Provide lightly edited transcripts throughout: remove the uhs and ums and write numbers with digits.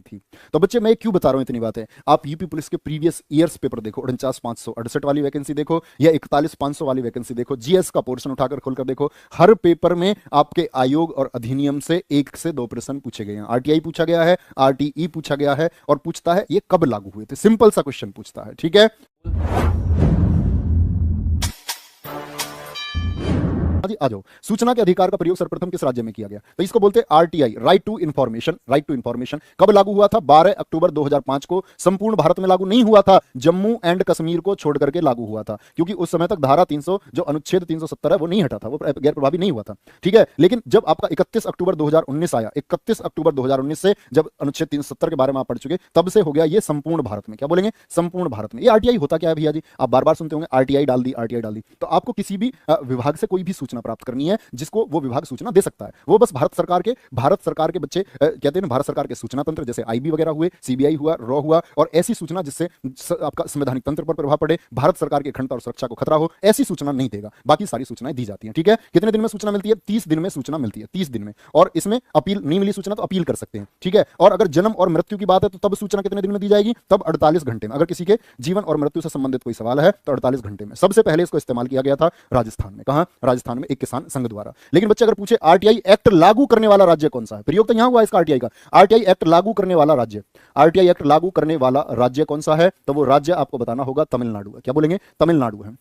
थी। तो बच्चे मैं क्यों बता रहा हूं इतनी बातें, आप यूपी पुलिस के प्रीवियस ईयर्स पेपर देखो, 49,568 वाली वैकेंसी देखो या 41,500 वाली वैकेंसी देखो, जीएस का पोर्शन उठाकर खोलकर देखो, हर पेपर में आपके आयोग और अधिनियम से 1 से 2 प्रश्न पूछे गए हैं। आरटीआई पूछा गया है, आरटीई पूछा गया है, और पूछता है ये कब लागू हुए थे, सिंपल सा क्वेश्चन पूछता है। ठीक है, जी आ जाओ। सूचना के अधिकार का प्रयोग सर्वप्रथम किस राज्य में किया गया, तो इसको बोलते हैं RTI, right to information. Right to information कब लागू हुआ था, 12 अक्टूबर 2005 को। संपूर्ण भारत में लागू नहीं हुआ था, जम्मू एंड कश्मीर को छोड़ करके लागू हुआ था, क्योंकि उस समय तक धारा 300 जो अनुच्छेद 370 है वो नहीं हटा था, वो गैर प्रभावी नहीं हुआ था। ठीक है, लेकिन जब आपका 31 अक्टूबर 2019 आया, 31 अक्टूबर 2019 से जब अनुच्छेद 370 के बारे में आप पढ़ चुके, तब से हो गया ये संपूर्ण भारत में। क्या बोलेंगे, संपूर्ण भारत में। ये आरटीआई होता क्या है भैया जी, आप बार बार सुनते होंगे आरटीआई डाल दी, आरटीआई डाल दी। तो आपको किसी भी विभाग से कोई भी सूचना प्राप्त करनी है जिसको वो विभाग सूचना दे सकता है, वो बस भारत सरकार के बच्चे कहते हैं ना, भारत सरकार के सूचना तंत्र जैसे आईबी वगैरह हुए, सीबीआई हुआ, रॉ हुआ, और ऐसी सूचना जिससे आपका संवैधानिक तंत्र पर प्रभाव पड़े, भारत सरकार की अखंडता और सुरक्षा को खतरा हो, ऐसी सूचना नहीं देगा। बाकी सारी सूचनाएं दी जाती हैं। ठीक है, कितने दिन में सूचना मिलती है, 30 दिन में सूचना मिलती है, 30 दिन में। और इसमें अपील नहीं मिली सूचना तो अपील कर सकते हैं। ठीक है, और अगर जन्म और मृत्यु की बात है तो तब सूचना कितने दिन में दी जाएगी, तब 48 घंटे में। अगर किसी के जीवन और मृत्यु से संबंधित कोई सवाल है तो 48 घंटे में। सबसे पहले इसको इस्तेमाल किया गया था राजस्थान में। कहां, राजस्थान में, एक किसान संघ द्वारा। लेकिन बच्चे अगर पूछे आरटीआई एक्ट लागू करने वाला राज्य कौन सा है, प्रयोग तो यहां हुआ इसका आरटीआई का, आरटीआई एक्ट लागू करने वाला राज्य, आरटीआई एक्ट लागू करने वाला राज्य कौन सा है, तो वो राज्य आपको बताना होगा तमिलनाडु है। क्या बोलेंगे, तमिलनाडु है।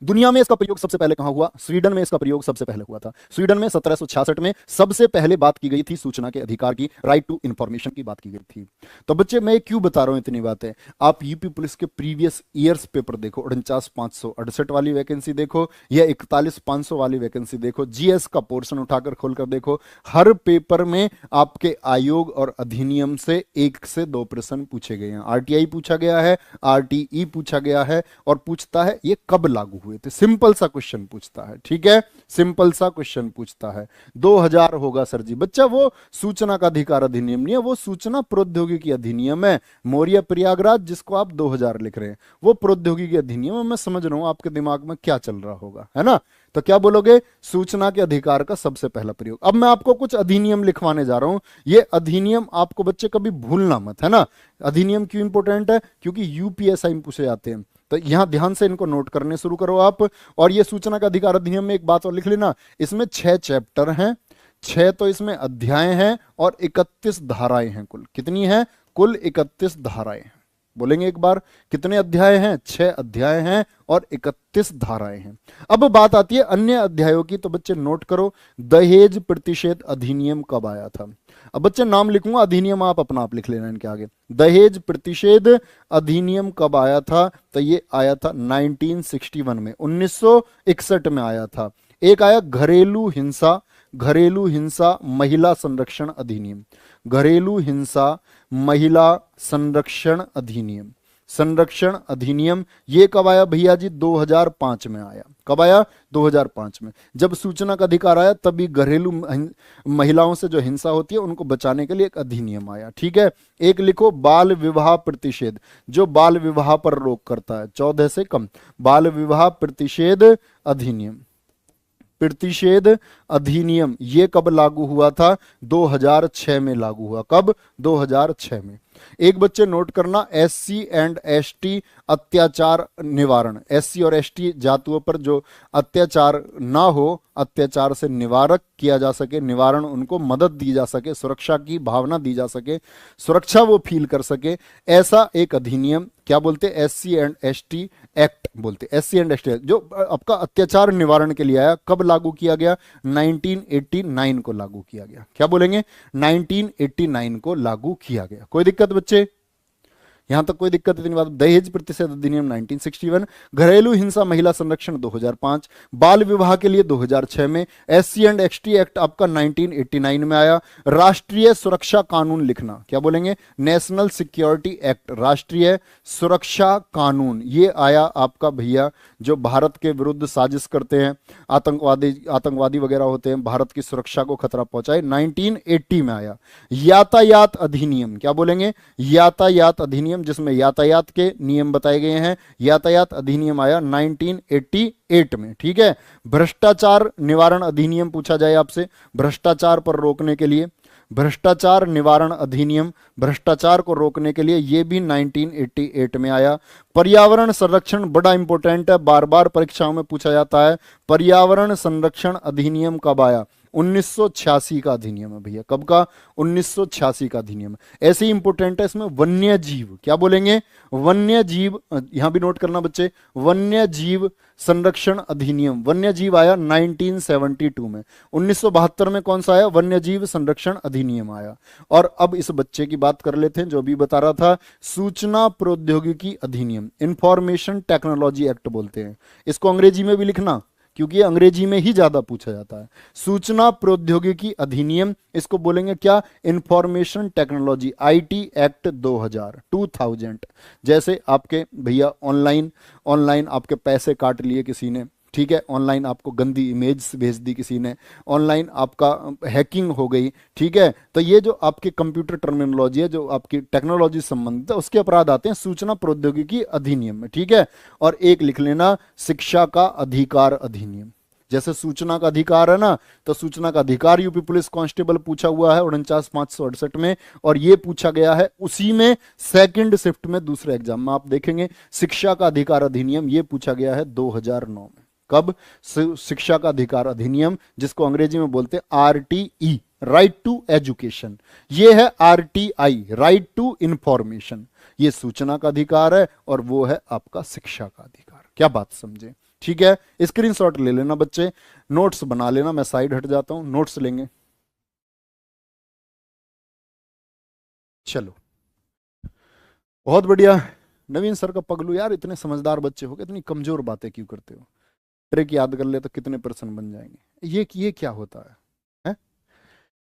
दुनिया में इसका प्रयोग सबसे पहले कहां हुआ, स्वीडन में इसका प्रयोग सबसे पहले हुआ था। स्वीडन में 1766 में सबसे पहले बात की गई थी सूचना के अधिकार की, राइट टू इंफॉर्मेशन की बात की गई थी। तो बच्चे मैं क्यों बता रहा हूं इतनी बातें, आप यूपी पुलिस के प्रीवियस ईयर्स पेपर देखो, 49,568 वाली वैकेंसी देखो या 41,500 वाली वैकेंसी देखो, जीएस का पोर्शन उठाकर खोलकर देखो, हर पेपर में आपके आयोग और अधिनियम से 1 से 2 प्रश्न पूछे गए हैं। आरटीआई पूछा गया है, आरटीई पूछा गया है, और पूछता है ये कब लागू हुए थे, सिंपल सा क्वेश्चन पूछता है। ठीक है, सिंपल सा क्वेश्चन पूछता है। 2000 होगा सर जी, बच्चा वो सूचना का अधिकार अधिनियम नहीं है, वो सूचना प्रौद्योगिकी अधिनियम है। मौर्य प्रयागराज जिसको आप 2000 लिख रहे हैं, वो प्रौद्योगिकी अधिनियम है। मैं समझ रहा हूं आपके दिमाग में क्या चल रहा होगा, है ना। तो क्या बोलोगे, सूचना के अधिकार का सबसे पहला प्रयोग। अब मैं आपको कुछ अधिनियम लिखवाने जा रहा हूं, ये अधिनियम आपको बच्चे कभी भूलना मत, है ना। अधिनियम क्यों इंपॉर्टेंट है, क्योंकि यूपीएसआई में पूछे जाते हैं। तो यहां ध्यान से इनको नोट करने शुरू करो आप। और ये सूचना का अधिकार अधिनियम में एक बात और लिख लेना, इसमें 6 चैप्टर हैं, 6 तो इसमें अध्याय हैं, और 31 धाराएं हैं। कुल कितनी है, कुल 31 धाराएं। बोलेंगे एक बार, कितने अध्याय हैं, 6 अध्याय हैं और 31 धाराएं हैं। अब बात आती है अन्य अध्यायों की, तो बच्चे नोट करो, दहेज प्रतिषेध अधिनियम कब आया था। अब बच्चे नाम लिखूंगा, अधिनियम आप अपना आप लिख लेना इनके आगे। दहेज प्रतिषेध अधिनियम कब आया था, तो ये आया था 1961 में, 1961 में आया था। एक आया घरेलू हिंसा महिला संरक्षण अधिनियम, घरेलू हिंसा महिला संरक्षण अधिनियम ये कब आया भैया जी, 2005 में आया। कब आया, 2005 में। जब सूचना का अधिकार आया तभी घरेलू महिलाओं से जो हिंसा होती है उनको बचाने के लिए एक अधिनियम आया। ठीक है, एक लिखो बाल विवाह प्रतिषेध, जो बाल विवाह पर रोक करता है 14 से कम, बाल विवाह प्रतिषेध अधिनियम ये कब लागू हुआ था, 2006 में लागू हुआ। कब, 2006 में। एक बच्चे नोट करना, एससी एंड एसटी अत्याचार निवारण, एससी और एसटी जातियों पर जो अत्याचार ना हो, अत्याचार से निवारक किया जा सके, निवारण उनको मदद दी जा सके, सुरक्षा की भावना दी जा सके, सुरक्षा वो फील कर सके, ऐसा एक अधिनियम क्या बोलते हैं, एससी एंड एसटी एक्ट बोलते हैं। एससी एंड एसटी एक्ट जो आपका अत्याचार निवारण के लिए आया, कब लागू किया गया, 1989 को लागू किया गया। क्या बोलेंगे, 1989 को लागू किया गया। कोई दिक्कत बच्चे, यहां तक कोई दिक्कत नहीं। बात, दहेज प्रतिषेध अधिनियम 1961, घरेलू हिंसा महिला संरक्षण 2005, बाल विवाह के लिए 2006 में, एससी एंड एसटी एक्ट आपका 1989 में आया। राष्ट्रीय सुरक्षा कानून लिखना, क्या बोलेंगे, नेशनल सिक्योरिटी एक्ट, राष्ट्रीय सुरक्षा कानून ये आया आपका भैया, जो भारत के विरुद्ध साजिश करते हैं, आतंकवादी वगैरह होते हैं, भारत की सुरक्षा को खतरा पहुंचाए, 1980 में आया। यातायात अधिनियम, क्या बोलेंगे, यातायात अधिनियम जिसमें यातायात के नियम बताए गए हैं, यातायात अधिनियम आया 1988 में। ठीक है, भ्रष्टाचार निवारण अधिनियम पूछा जाए आपसे, भ्रष्टाचार पर रोकने के लिए, भ्रष्टाचार निवारण अधिनियम, भ्रष्टाचार को रोकने के लिए, ये भी 1988 में आया। पर्यावरण संरक्षण बड़ा इंपॉर्टेंट है, बार बार परीक्षाओं में पूछा जाता है। पर्यावरण संरक्षण अधिनियम कब आया? 1986 का अधिनियम है भैया। कब का? 1986 का अधिनियम। ऐसे ही इंपोर्टेंट है इसमें वन्य जीव, क्या बोलेंगे? वन्य जीव, यहां भी नोट करना बच्चे, वन्य जीव संरक्षण अधिनियम। वन्य जीव आया 1972 में। 1972 में कौन सा आया? वन्य जीव संरक्षण अधिनियम आया। और अब इस बच्चे की बात कर लेते हैं जो भी बता रहा था, सूचना प्रौद्योगिकी अधिनियम, इंफॉर्मेशन टेक्नोलॉजी एक्ट बोलते हैं इसको, अंग्रेजी में भी लिखना क्योंकि ये अंग्रेजी में ही ज्यादा पूछा जाता है। सूचना प्रौद्योगिकी अधिनियम, इसको बोलेंगे क्या? Information technology, IT act 2000। जैसे आपके भैया ऑनलाइन आपके पैसे काट लिए किसी ने, ठीक है, ऑनलाइन आपको गंदी इमेज भेज दी किसी ने, ऑनलाइन आपका हैकिंग हो गई, ठीक है, तो ये जो आपकी कंप्यूटर टर्मिनोलॉजी है, जो आपकी टेक्नोलॉजी संबंधित है, उसके अपराध आते हैं सूचना प्रौद्योगिकी अधिनियम में, ठीक है। और एक लिख लेना, शिक्षा का अधिकार अधिनियम। जैसे सूचना का अधिकार है ना, तो सूचना का अधिकार यूपी पुलिस कांस्टेबल पूछा हुआ है 49,568 में, और ये पूछा गया है उसी में सेकंड शिफ्ट में दूसरे एग्जाम में, आप देखेंगे शिक्षा का अधिकार अधिनियम ये पूछा गया है 2009 में। कब? शिक्षा का अधिकार अधिनियम, जिसको अंग्रेजी में बोलते हैं आरटीई, राइट टू एजुकेशन। ये है आरटीआई, राइट टू इंफॉर्मेशन। ये सूचना का अधिकार है और वो है आपका शिक्षा का अधिकार। क्या बात समझे? ठीक है, स्क्रीनशॉट ले लेना बच्चे, नोट्स बना लेना। मैं साइड हट जाता हूं, नोट्स लेंगे। चलो, बहुत बढ़िया। नवीन सर का पगलू, यार इतने समझदार बच्चे हो गए, इतनी कमजोर बातें क्यों करते हो? ट्रिक याद कर ले तो कितने परसेंट बन जाएंगे। ये क्या होता है?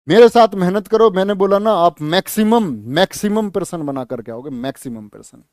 मेरे साथ मेहनत करो, मैंने बोला ना, आप मैक्सिमम परसेंट बना करके आओगे, मैक्सिमम परसेंट।